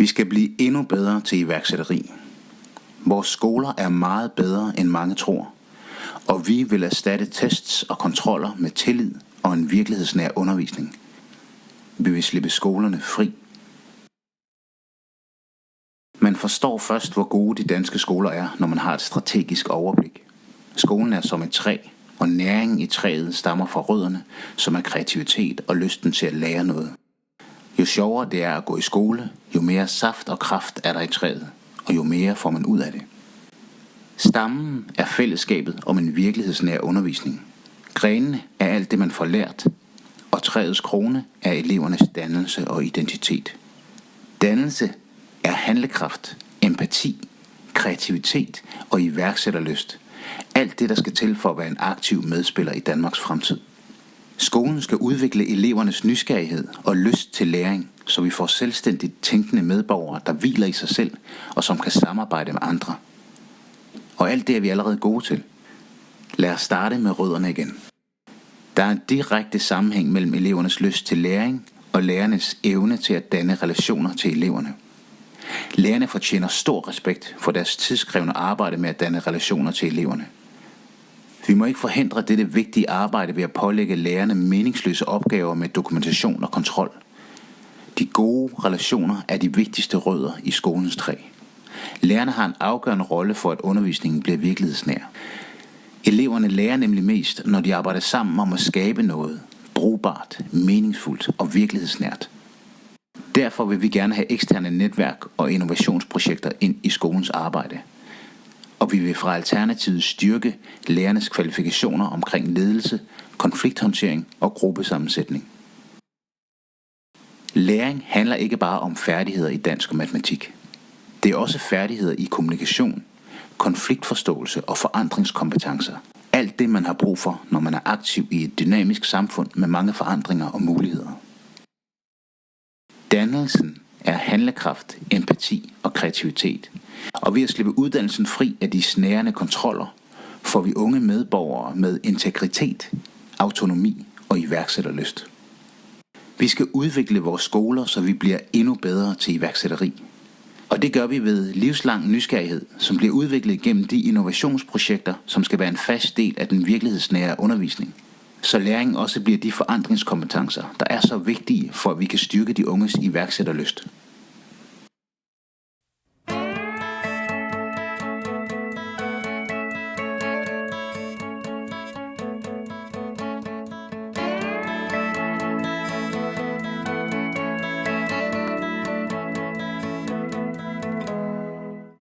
Vi skal blive endnu bedre til iværksætteri. Vores skoler er meget bedre end mange tror, og vi vil erstatte tests og kontroller med tillid og en virkelighedsnær undervisning. Vi vil slippe skolerne fri. Man forstår først, hvor gode de danske skoler er, når man har et strategisk overblik. Skolen er som et træ, og næringen i træet stammer fra rødderne, som er kreativitet og lysten til at lære noget. Jo sjovere det er at gå i skole, jo mere saft og kraft er der i træet, og jo mere får man ud af det. Stammen er fællesskabet om en virkelighedsnær undervisning. Grenene er alt det, man får lært, og træets krone er elevernes dannelse og identitet. Dannelse er handlekraft, empati, kreativitet og iværksætterlyst. Alt det, der skal til for at være en aktiv medspiller i Danmarks fremtid. Skolen skal udvikle elevernes nysgerrighed og lyst til læring, så vi får selvstændigt tænkende medborgere, der hviler i sig selv og som kan samarbejde med andre. Og alt det er vi allerede gode til. Lad os starte med rødderne igen. Der er en direkte sammenhæng mellem elevernes lyst til læring og lærernes evne til at danne relationer til eleverne. Lærerne fortjener stor respekt for deres tidskrævende arbejde med at danne relationer til eleverne. Vi må ikke forhindre dette vigtige arbejde ved at pålægge lærerne meningsløse opgaver med dokumentation og kontrol. De gode relationer er de vigtigste rødder i skolens træ. Lærerne har en afgørende rolle for, at undervisningen bliver virkelighedsnær. Eleverne lærer nemlig mest, når de arbejder sammen om at skabe noget brugbart, meningsfuldt og virkelighedsnært. Derfor vil vi gerne have eksterne netværk og innovationsprojekter ind i skolens arbejde. Og vi vil fra Alternativet styrke lærernes kvalifikationer omkring ledelse, konflikthåndtering og gruppesammensætning. Læring handler ikke bare om færdigheder i dansk og matematik. Det er også færdigheder i kommunikation, konfliktforståelse og forandringskompetencer. Alt det, man har brug for, når man er aktiv i et dynamisk samfund med mange forandringer og muligheder. Dannelsen er handlekraft, empati og kreativitet. Og ved at slippe uddannelsen fri af de snærende kontroller, får vi unge medborgere med integritet, autonomi og iværksætterlyst. Vi skal udvikle vores skoler, så vi bliver endnu bedre til iværksætteri. Og det gør vi ved livslang nysgerrighed, som bliver udviklet gennem de innovationsprojekter, som skal være en fast del af den virkelighedsnære undervisning. Så læringen også bliver de forandringskompetencer, der er så vigtige for, at vi kan styrke de unges iværksætterlyst.